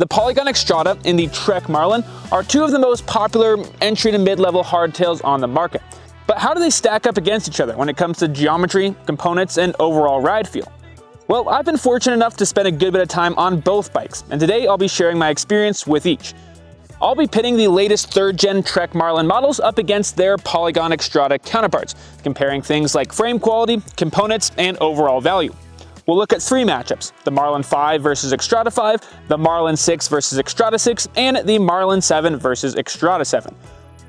The Polygon Xstrata and the Trek Marlin are two of the most popular entry to mid-level hardtails on the market. But how do they stack up against each other when it comes to geometry, components, and overall ride feel? Well, I've been fortunate enough to spend a good bit of time on both bikes, and today I'll be sharing my experience with each. I'll be pitting the latest 3rd gen Trek Marlin models up against their Polygon Xstrata counterparts, comparing things like frame quality, components, and overall value. We'll look at 3 matchups: the Marlin 5 versus Xstrata 5, the Marlin 6 versus Xstrata 6, and the Marlin 7 versus Xstrata 7.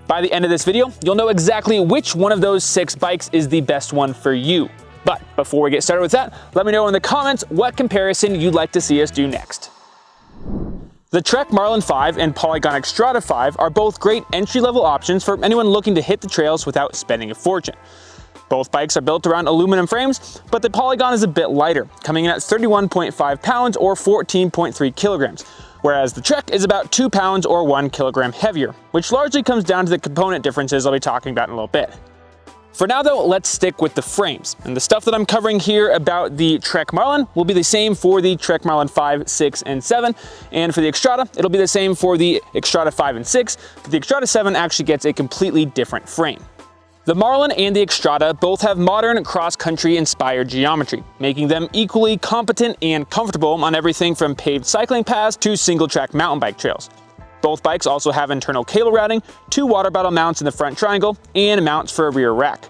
By the end of this video, you'll know exactly which one of those 6 bikes is the best one for you. But before we get started with that, let me know in the comments what comparison you'd like to see us do next. The Trek Marlin 5 and Polygon Xstrata 5 are both great entry-level options for anyone looking to hit the trails without spending a fortune. Both bikes are built around aluminum frames, but the Polygon is a bit lighter, coming in at 31.5 pounds or 14.3 kilograms, whereas the Trek is about 2 pounds or 1 kilogram heavier, which largely comes down to the component differences I'll be talking about in a little bit. For now though, let's stick with the frames, and the stuff that I'm covering here about the Trek Marlin will be the same for the Trek Marlin 5, 6, and 7, and for the Xstrata, it'll be the same for the Xstrata 5 and 6, but the Xstrata 7 actually gets a completely different frame. The Marlin and the Xstrata both have modern cross-country inspired geometry, making them equally competent and comfortable on everything from paved cycling paths to single-track mountain bike trails. Both bikes also have internal cable routing, 2 water bottle mounts in the front triangle, and mounts for a rear rack.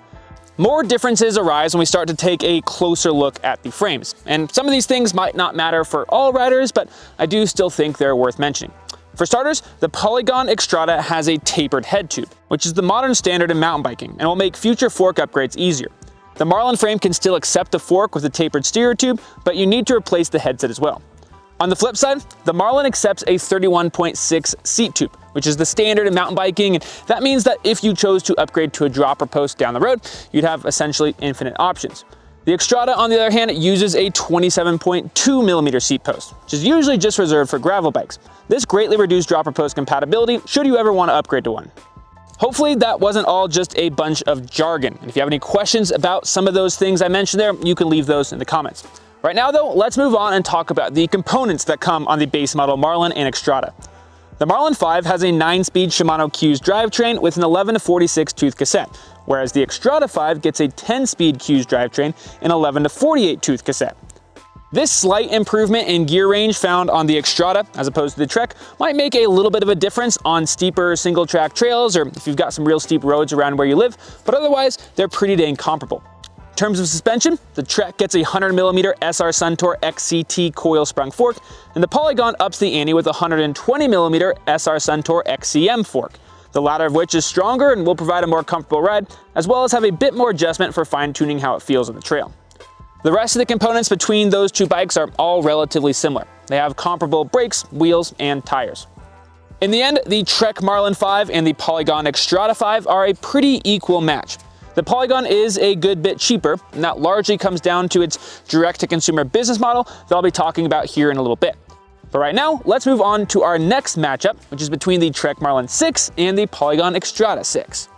More differences arise when we start to take a closer look at the frames, and some of these things might not matter for all riders, but I do still think they're worth mentioning. For starters, the Polygon Xstrata has a tapered head tube, which is the modern standard in mountain biking and will make future fork upgrades easier. The Marlin frame can still accept a fork with a tapered steer tube, but you need to replace the headset as well. On the flip side, the Marlin accepts a 31.6 seat tube, which is the standard in mountain biking, and that means that if you chose to upgrade to a dropper post down the road, you'd have essentially infinite options. The Xstrata, on the other hand, uses a 27.2mm seat post, which is usually just reserved for gravel bikes. This greatly reduced dropper post compatibility should you ever want to upgrade to one. Hopefully that wasn't all just a bunch of jargon, and if you have any questions about some of those things I mentioned there, you can leave those in the comments. Right now though, let's move on and talk about the components that come on the base model Marlin and Xstrata. The Marlin 5 has a 9-speed Shimano Q's drivetrain with an 11-46 tooth cassette, whereas the Xstrata 5 gets a 10-speed Q's drivetrain and 11-48 tooth cassette. This slight improvement in gear range found on the Xstrata as opposed to the Trek might make a little bit of a difference on steeper single-track trails or if you've got some real steep roads around where you live, but otherwise they're pretty dang comparable. In terms of suspension, the Trek gets a 100mm SR Suntour XCT coil sprung fork, and the Polygon ups the ante with a 120mm SR Suntour XCM fork, the latter of which is stronger and will provide a more comfortable ride, as well as have a bit more adjustment for fine-tuning how it feels on the trail. The rest of the components between those two bikes are all relatively similar. They have comparable brakes, wheels, and tires. In the end, the Trek Marlin 5 and the Polygon Xstrata 5 are a pretty equal match. The Polygon is a good bit cheaper, and that largely comes down to its direct-to-consumer business model that I'll be talking about here in a little bit. But right now, let's move on to our next matchup, which is between the Trek Marlin 6 and the Polygon Xstrata 6.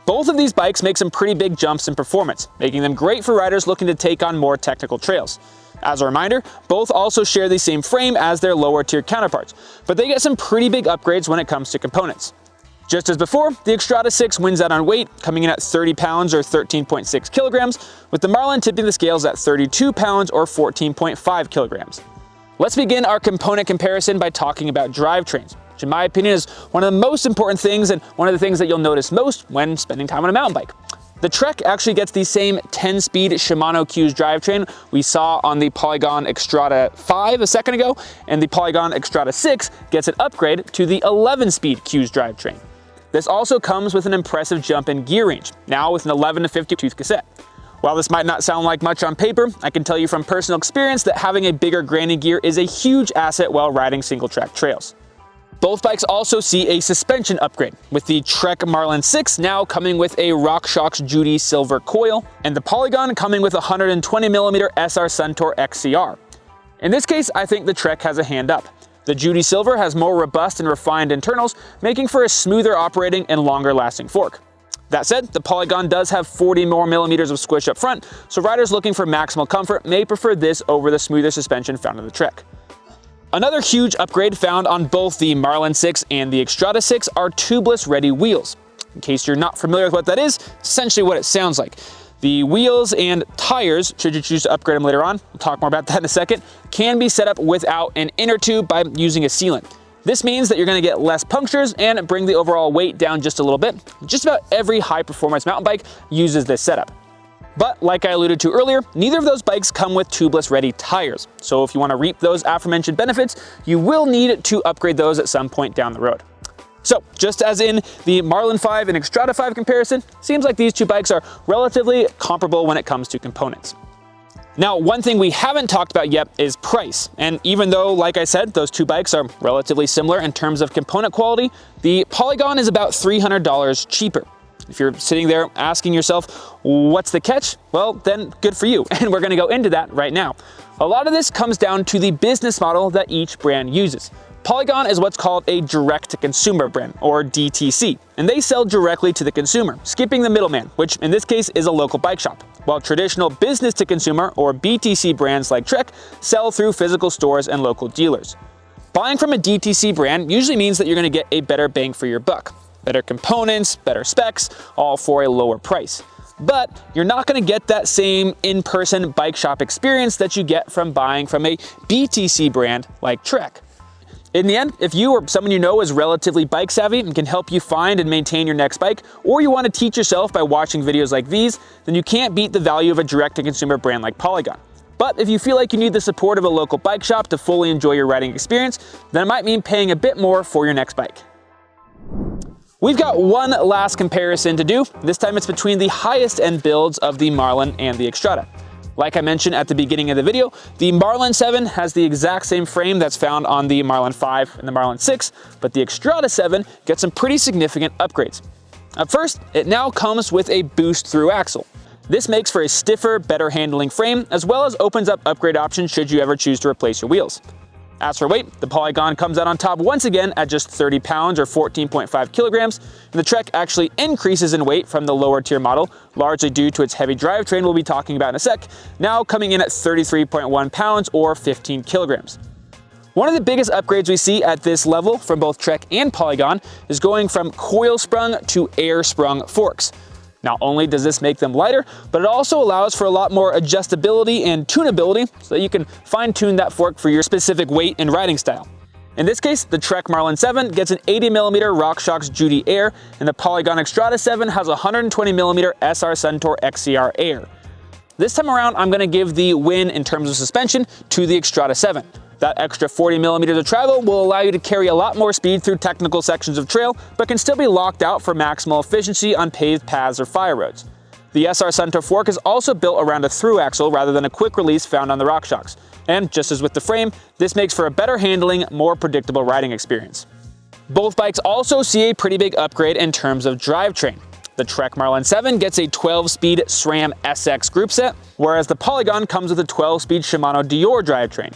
Both of these bikes make some pretty big jumps in performance, making them great for riders looking to take on more technical trails. As a reminder, both also share the same frame as their lower-tier counterparts, but they get some pretty big upgrades when it comes to components. Just as before, the Xstrata 6 wins out on weight, coming in at 30 pounds or 13.6 kilograms, with the Marlin tipping the scales at 32 pounds or 14.5 kilograms. Let's begin our component comparison by talking about drivetrains, which in my opinion is one of the most important things and one of the things that you'll notice most when spending time on a mountain bike. The Trek actually gets the same 10-speed Shimano Q's drivetrain we saw on the Polygon Xstrata 5 a second ago, and the Polygon Xstrata 6 gets an upgrade to the 11-speed Q's drivetrain. This also comes with an impressive jump in gear range, now with an 11-50 tooth cassette. While this might not sound like much on paper, I can tell you from personal experience that having a bigger granny gear is a huge asset while riding single-track trails. Both bikes also see a suspension upgrade, with the Trek Marlin 6 now coming with a RockShox Judy silver coil, and the Polygon coming with a 120mm SR Suntour XCR. In this case, I think the Trek has a hand up. The Judy Silver has more robust and refined internals, making for a smoother operating and longer lasting fork. That said, the Polygon does have 40 more millimeters of squish up front, so riders looking for maximal comfort may prefer this over the smoother suspension found in the Trek. Another huge upgrade found on both the Marlin 6 and the Xtrada 6 are tubeless ready wheels. In case you're not familiar with what that is, essentially what it sounds like. The wheels and tires, should you choose to upgrade them later on, we'll talk more about that in a second, can be set up without an inner tube by using a sealant. This means that you're going to get less punctures and bring the overall weight down just a little bit. Just about every high-performance mountain bike uses this setup. But like I alluded to earlier, neither of those bikes come with tubeless ready tires. So if you want to reap those aforementioned benefits, you will need to upgrade those at some point down the road. So just as in the Marlin 5 and Xtrada 5 comparison, seems like these two bikes are relatively comparable when it comes to components. Now, one thing we haven't talked about yet is price. And even though, like I said, those two bikes are relatively similar in terms of component quality, the Polygon is about $300 cheaper. If you're sitting there asking yourself, what's the catch? Well, then good for you. And we're gonna go into that right now. A lot of this comes down to the business model that each brand uses. Polygon is what's called a direct-to-consumer brand, or DTC, and they sell directly to the consumer, skipping the middleman, which in this case is a local bike shop, while traditional business-to-consumer, or BTC brands like Trek, sell through physical stores and local dealers. Buying from a DTC brand usually means that you're going to get a better bang for your buck, better components, better specs, all for a lower price. But you're not going to get that same in-person bike shop experience that you get from buying from a BTC brand like Trek. In the end, if you or someone you know is relatively bike savvy and can help you find and maintain your next bike, or you want to teach yourself by watching videos like these, then you can't beat the value of a direct-to-consumer brand like Polygon. But if you feel like you need the support of a local bike shop to fully enjoy your riding experience, then it might mean paying a bit more for your next bike. We've got one last comparison to do. This time it's between the highest end builds of the Marlin and the Xtrada. Like I mentioned at the beginning of the video, the Marlin 7 has the exact same frame that's found on the Marlin 5 and the Marlin 6, but the Xtrada 7 gets some pretty significant upgrades. At first, it now comes with a boost-through axle. This makes for a stiffer, better handling frame, as well as opens up upgrade options should you ever choose to replace your wheels. As for weight, the Polygon comes out on top once again at just 30 pounds or 14.5 kilograms, and the Trek actually increases in weight from the lower tier model, largely due to its heavy drivetrain we'll be talking about in a sec, now coming in at 33.1 pounds or 15 kilograms. One of the biggest upgrades we see at this level from both Trek and Polygon is going from coil-sprung to air-sprung forks. Not only does this make them lighter, but it also allows for a lot more adjustability and tunability so that you can fine-tune that fork for your specific weight and riding style. In this case, the Trek Marlin 7 gets an 80mm RockShox Judy Air, and the Polygon Xtrada 7 has a 120mm SR Suntour XCR Air. This time around, I'm going to give the win in terms of suspension to the Xtrada 7. That extra 40mm of travel will allow you to carry a lot more speed through technical sections of trail, but can still be locked out for maximal efficiency on paved paths or fire roads. The SR Suntour fork is also built around a through axle rather than a quick release found on the RockShox. And just as with the frame, this makes for a better handling, more predictable riding experience. Both bikes also see a pretty big upgrade in terms of drivetrain. The Trek Marlin 7 gets a 12-speed SRAM SX group set, whereas the Polygon comes with a 12-speed Shimano Deore drivetrain.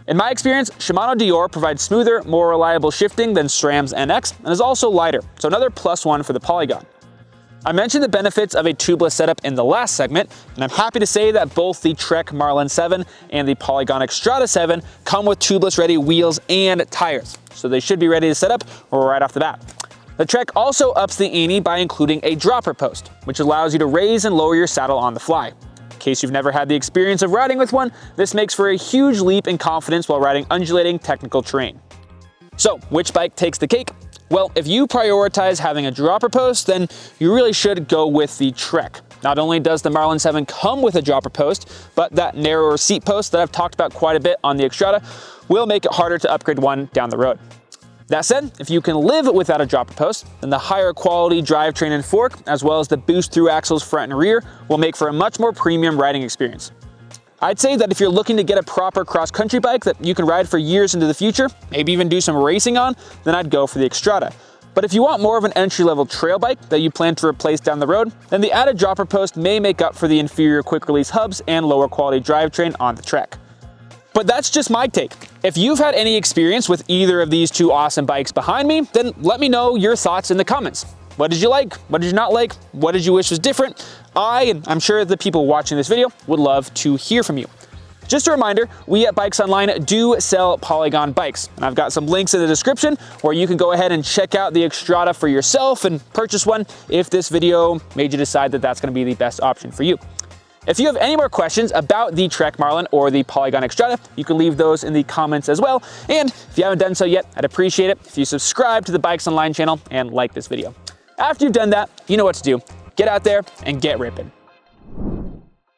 In my experience, Shimano Deore provides smoother, more reliable shifting than SRAM's NX and is also lighter, so another +1 for the Polygon. I mentioned the benefits of a tubeless setup in the last segment, and I'm happy to say that both the Trek Marlin 7 and the Polygon Xtrada 7 come with tubeless ready wheels and tires, so they should be ready to set up right off the bat. The Trek also ups the ante by including a dropper post, which allows you to raise and lower your saddle on the fly. In case you've never had the experience of riding with one, this makes for a huge leap in confidence while riding undulating technical terrain. So, which bike takes the cake? Well, if you prioritize having a dropper post, then you really should go with the Trek. Not only does the Marlin 7 come with a dropper post, but that narrower seat post that I've talked about quite a bit on the Xtrada will make it harder to upgrade one down the road. That said, if you can live without a dropper post, then the higher quality drivetrain and fork, as well as the boost-through axles front and rear, will make for a much more premium riding experience. I'd say that if you're looking to get a proper cross-country bike that you can ride for years into the future, maybe even do some racing on, then I'd go for the Xtrada. But if you want more of an entry-level trail bike that you plan to replace down the road, then the added dropper post may make up for the inferior quick-release hubs and lower quality drivetrain on the Trek. But that's just my take. If you've had any experience with either of these two awesome bikes behind me, then let me know your thoughts in the comments. What did you like? What did you not like? What did you wish was different? And I'm sure the people watching this video would love to hear from you. Just a reminder, we at Bikes Online do sell Polygon bikes, and I've got some links in the description where you can go ahead and check out the Xstrata for yourself and purchase one if this video made you decide that that's going to be the best option for you. If you have any more questions about the Trek Marlin or the Polygon Xstrata, you can leave those in the comments as well. And if you haven't done so yet, I'd appreciate it if you subscribe to the Bikes Online channel and like this video. After you've done that, you know what to do. Get out there and get ripping.